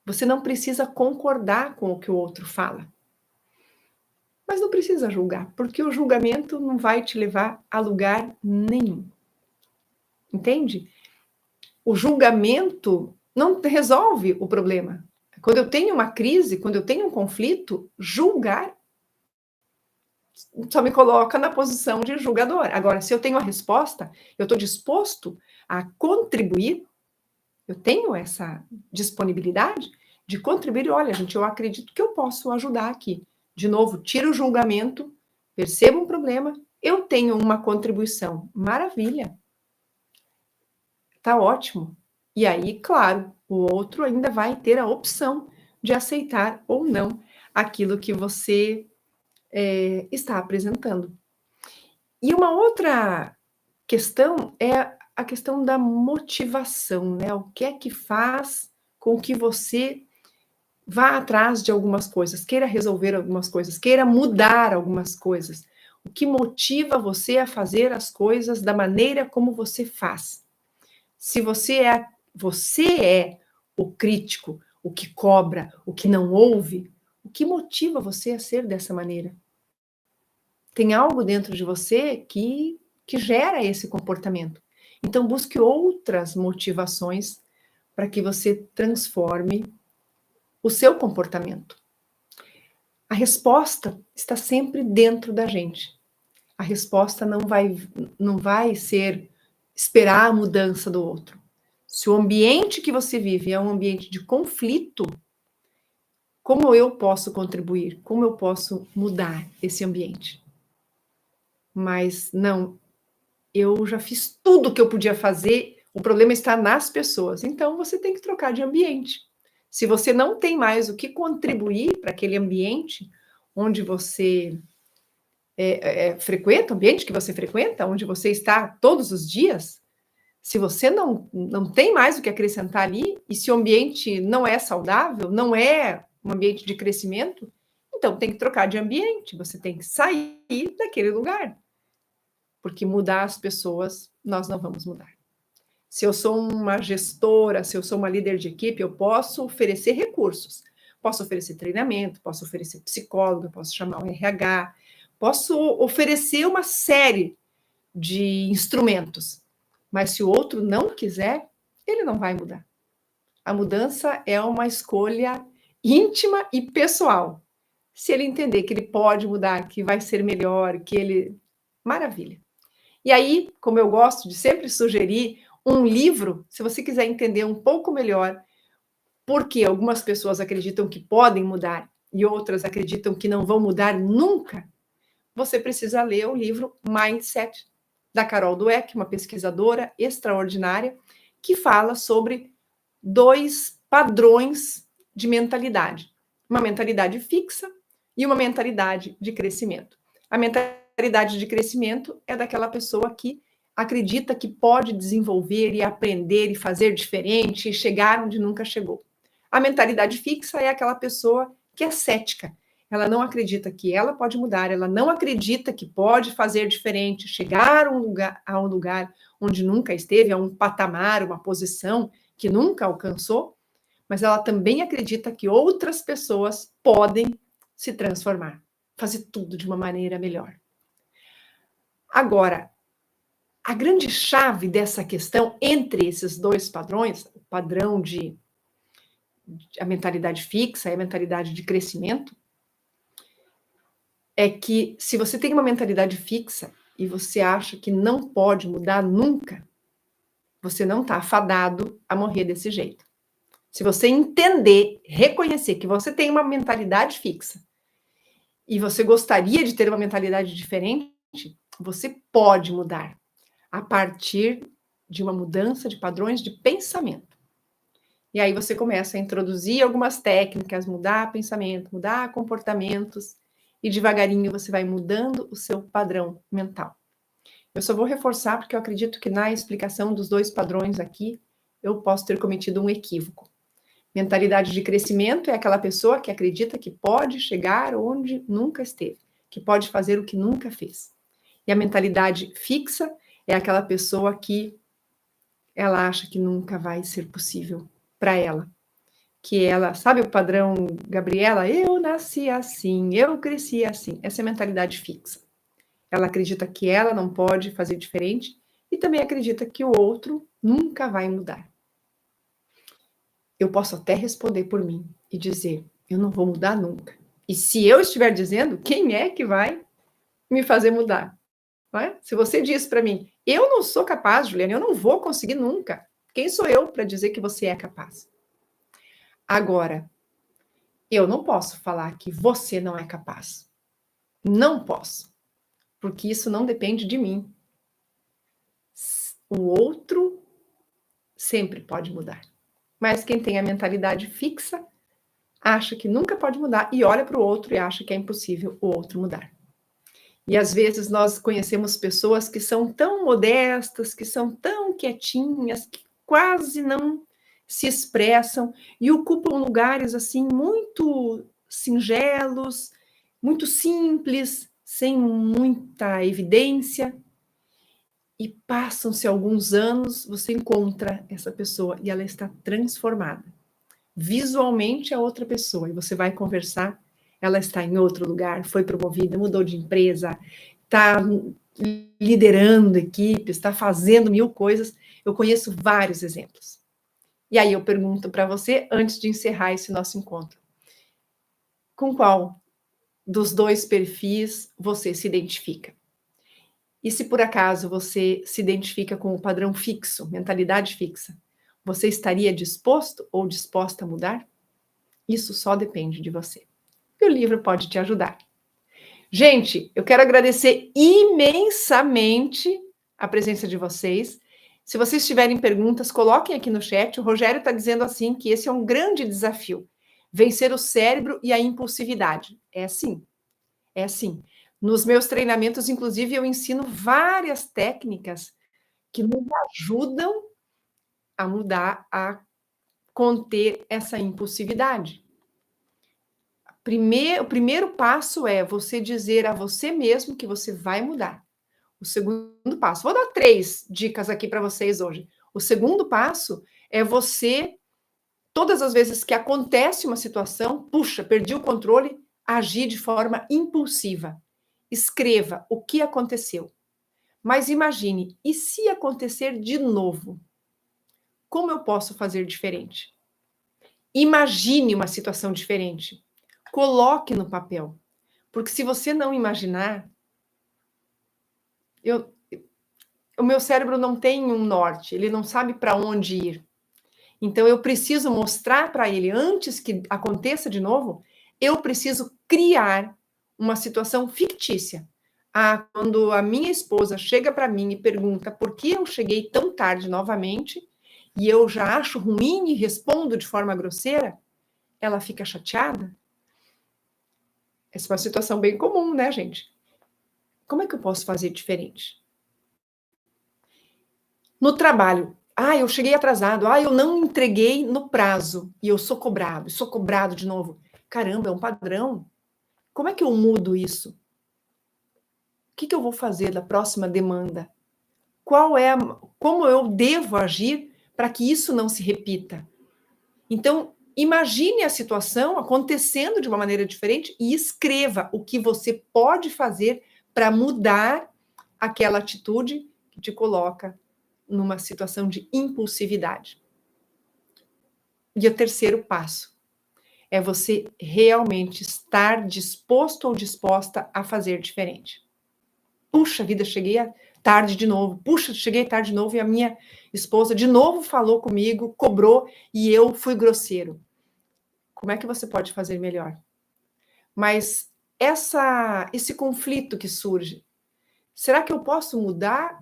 Você não precisa concordar com o que o outro fala, mas não precisa julgar, porque o julgamento não vai te levar a lugar nenhum. Entende? O julgamento não resolve o problema. Quando eu tenho uma crise, quando eu tenho um conflito, julgar só me coloca na posição de julgador. Agora, se eu tenho a resposta, eu estou disposto a contribuir, eu tenho essa disponibilidade de contribuir. Olha, gente, eu acredito que eu posso ajudar aqui. De novo, tira o julgamento, perceba um problema, eu tenho uma contribuição. Maravilha. Tá ótimo. E aí, claro, o outro ainda vai ter a opção de aceitar ou não aquilo que você está apresentando. E uma outra questão é a questão da motivação, né? O que é que faz com que você vá atrás de algumas coisas, queira resolver algumas coisas, queira mudar algumas coisas. O que motiva você a fazer as coisas da maneira como você faz? Se você é o crítico, o que cobra, o que não ouve, o que motiva você a ser dessa maneira? Tem algo dentro de você que gera esse comportamento. Então, busque outras motivações para que você transforme o seu comportamento. A resposta está sempre dentro da gente. A resposta não vai ser esperar a mudança do outro. Se o ambiente que você vive é um ambiente de conflito, como eu posso contribuir? Como eu posso mudar esse ambiente? Mas não, eu já fiz tudo o que eu podia fazer, o problema está nas pessoas. Então você tem que trocar de ambiente. Se você não tem mais o que contribuir para aquele ambiente onde você frequenta, o ambiente que você frequenta, onde você está todos os dias, se você não tem mais o que acrescentar ali, e se o ambiente não é saudável, não é um ambiente de crescimento, então tem que trocar de ambiente, você tem que sair daquele lugar. Porque mudar as pessoas, nós não vamos mudar. Se eu sou uma gestora, se eu sou uma líder de equipe, eu posso oferecer recursos. Posso oferecer treinamento, posso oferecer psicólogo, posso chamar o RH, posso oferecer uma série de instrumentos. Mas se o outro não quiser, ele não vai mudar. A mudança é uma escolha íntima e pessoal. Se ele entender que ele pode mudar, que vai ser melhor, que ele... Maravilha. E aí, como eu gosto de sempre sugerir um livro, se você quiser entender um pouco melhor porque algumas pessoas acreditam que podem mudar e outras acreditam que não vão mudar nunca, você precisa ler o livro Mindset, da Carol Dweck, uma pesquisadora extraordinária, que fala sobre 2 padrões de mentalidade. Uma mentalidade fixa e uma mentalidade de crescimento. A mentalidade de crescimento é daquela pessoa que acredita que pode desenvolver e aprender e fazer diferente e chegar onde nunca chegou. A mentalidade fixa é aquela pessoa que é cética. Ela não acredita que ela pode mudar, ela não acredita que pode fazer diferente, chegar a um lugar onde nunca esteve, a um patamar, uma posição que nunca alcançou, mas ela também acredita que outras pessoas podem se transformar, fazer tudo de uma maneira melhor. Agora, a grande chave dessa questão entre esses 2 padrões, o padrão de a mentalidade fixa e a mentalidade de crescimento, é que se você tem uma mentalidade fixa e você acha que não pode mudar nunca, você não está fadado a morrer desse jeito. Se você entender, reconhecer que você tem uma mentalidade fixa e você gostaria de ter uma mentalidade diferente, você pode mudar a partir de uma mudança de padrões de pensamento. E aí você começa a introduzir algumas técnicas, mudar pensamento, mudar comportamentos, e devagarinho você vai mudando o seu padrão mental. Eu só vou reforçar porque eu acredito que na explicação dos 2 padrões aqui, eu posso ter cometido um equívoco. Mentalidade de crescimento é aquela pessoa que acredita que pode chegar onde nunca esteve, que pode fazer o que nunca fez. E a mentalidade fixa é aquela pessoa que ela acha que nunca vai ser possível para ela. Que ela, sabe o padrão Gabriela? Eu nasci assim, eu cresci assim. Essa é a mentalidade fixa. Ela acredita que ela não pode fazer diferente e também acredita que o outro nunca vai mudar. Eu posso até responder por mim e dizer, eu não vou mudar nunca. E se eu estiver dizendo, quem é que vai me fazer mudar? Não é? Se você diz para mim, eu não sou capaz, Juliana, eu não vou conseguir nunca. Quem sou eu para dizer que você é capaz? Agora, eu não posso falar que você não é capaz. Não posso. Porque isso não depende de mim. O outro sempre pode mudar. Mas quem tem a mentalidade fixa acha que nunca pode mudar e olha para o outro e acha que é impossível o outro mudar. E às vezes nós conhecemos pessoas que são tão modestas, que são tão quietinhas, que quase não se expressam e ocupam lugares assim muito singelos, muito simples, sem muita evidência. E passam-se alguns anos, você encontra essa pessoa e ela está transformada. Visualmente é outra pessoa, e você vai conversar, ela está em outro lugar, foi promovida, mudou de empresa, está liderando equipes, está fazendo 1000 coisas. Eu conheço vários exemplos. E aí eu pergunto para você, antes de encerrar esse nosso encontro, com qual dos 2 perfis você se identifica? E se por acaso você se identifica com o padrão fixo, mentalidade fixa, você estaria disposto ou disposta a mudar? Isso só depende de você. E o livro pode te ajudar. Gente, eu quero agradecer imensamente a presença de vocês. Se vocês tiverem perguntas, coloquem aqui no chat. O Rogério está dizendo assim que esse é um grande desafio. Vencer o cérebro e a impulsividade. É assim. É assim. Nos meus treinamentos, inclusive, eu ensino várias técnicas que nos ajudam a mudar, a conter essa impulsividade. O primeiro passo é você dizer a você mesmo que você vai mudar. O segundo passo, vou dar 3 dicas aqui para vocês hoje. O segundo passo é você, todas as vezes que acontece uma situação, puxa, perdi o controle, agir de forma impulsiva. Escreva o que aconteceu. Mas imagine, e se acontecer de novo? Como eu posso fazer diferente? Imagine uma situação diferente. Coloque no papel. Porque se você não imaginar, o meu cérebro não tem um norte, ele não sabe para onde ir. Então eu preciso mostrar para ele, antes que aconteça de novo, eu preciso criar uma situação fictícia. Quando a minha esposa chega para mim e pergunta por que eu cheguei tão tarde novamente, e eu já acho ruim e respondo de forma grosseira, ela fica chateada. Essa é uma situação bem comum, né, gente? Como é que eu posso fazer diferente? No trabalho, eu cheguei atrasado, eu não entreguei no prazo e eu sou cobrado de novo. Caramba, é um padrão. Como é que eu mudo isso? O que eu vou fazer da próxima demanda? Como eu devo agir para que isso não se repita? Então, imagine a situação acontecendo de uma maneira diferente e escreva o que você pode fazer para mudar aquela atitude que te coloca numa situação de impulsividade. E o terceiro passo é você realmente estar disposto ou disposta a fazer diferente. Puxa vida, cheguei tarde de novo. Puxa, cheguei tarde de novo e a minha esposa de novo falou comigo, cobrou e eu fui grosseiro. Como é que você pode fazer melhor? Mas esse conflito que surge, será que eu posso mudar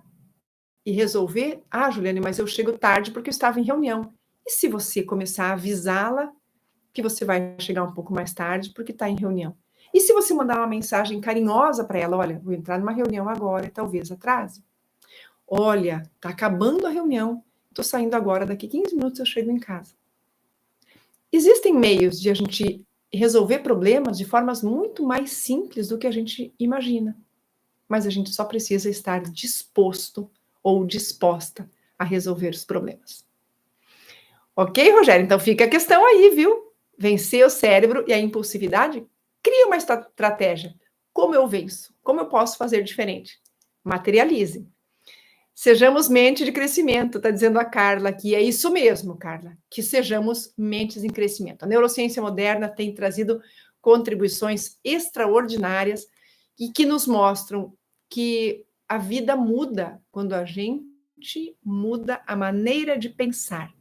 e resolver? Juliane, mas eu chego tarde porque eu estava em reunião. E se você começar a avisá-la que você vai chegar um pouco mais tarde porque está em reunião? E se você mandar uma mensagem carinhosa para ela, olha, vou entrar numa reunião agora, talvez atrase. Olha, está acabando a reunião, estou saindo agora, daqui 15 minutos eu chego em casa. Existem meios de a gente resolver problemas de formas muito mais simples do que a gente imagina. Mas a gente só precisa estar disposto ou disposta a resolver os problemas. Ok, Rogério? Então fica a questão aí, viu? Vencer o cérebro e a impulsividade? Cria uma estratégia. Como eu venço? Como eu posso fazer diferente? Materialize. Sejamos mente de crescimento, está dizendo a Carla aqui. É isso mesmo, Carla, que sejamos mentes em crescimento. A neurociência moderna tem trazido contribuições extraordinárias e que nos mostram que a vida muda quando a gente muda a maneira de pensar.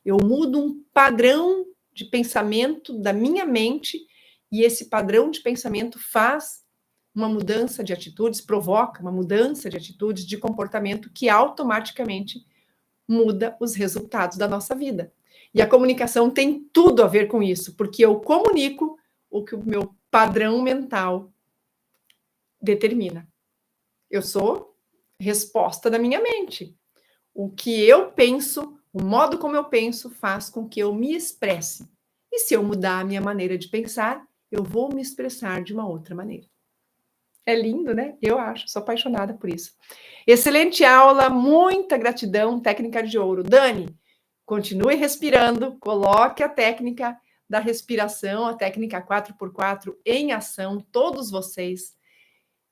Eu mudo um padrão de pensamento da minha mente e esse padrão de pensamento faz uma mudança de atitudes, provoca uma mudança de atitudes, de comportamento que automaticamente muda os resultados da nossa vida. E a comunicação tem tudo a ver com isso, porque eu comunico o que o meu padrão mental determina. Eu sou resposta da minha mente. O que eu penso, o modo como eu penso, faz com que eu me expresse. E se eu mudar a minha maneira de pensar, eu vou me expressar de uma outra maneira. É lindo, né? Eu acho, sou apaixonada por isso. Excelente aula, muita gratidão, técnica de ouro. Dani, continue respirando, coloque a técnica da respiração, a técnica 4x4 em ação, todos vocês.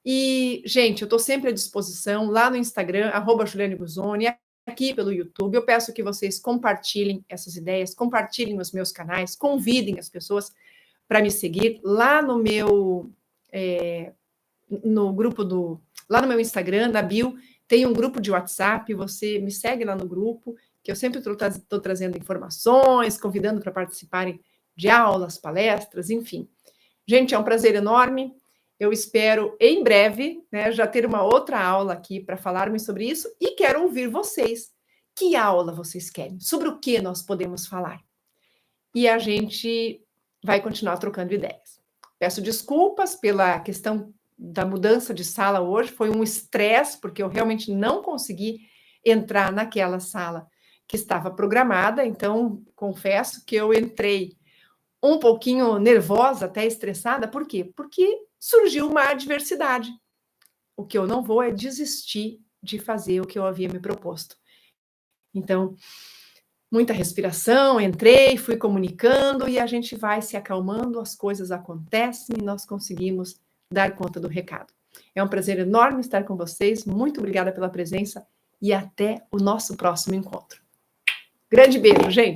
E, gente, eu estou sempre à disposição lá no Instagram, @JulianeGuzzoni, aqui pelo YouTube. Eu peço que vocês compartilhem essas ideias, compartilhem os meus canais, convidem as pessoas para me seguir lá no meu... no grupo lá no meu Instagram, na bio, tem um grupo de WhatsApp, você me segue lá no grupo, que eu sempre estou trazendo informações, convidando para participarem de aulas, palestras, enfim. Gente, é um prazer enorme. Eu espero em breve, né, já ter uma outra aula aqui para falarmos sobre isso e quero ouvir vocês. Que aula vocês querem? Sobre o que nós podemos falar? E a gente vai continuar trocando ideias. Peço desculpas pela questão da mudança de sala hoje, foi um estresse, porque eu realmente não consegui entrar naquela sala que estava programada, então confesso que eu entrei um pouquinho nervosa, até estressada, por quê? Porque surgiu uma adversidade. O que eu não vou é desistir de fazer o que eu havia me proposto. Então, muita respiração, entrei, fui comunicando e a gente vai se acalmando, as coisas acontecem e nós conseguimos dar conta do recado. É um prazer enorme estar com vocês, muito obrigada pela presença e até o nosso próximo encontro. Grande beijo, gente!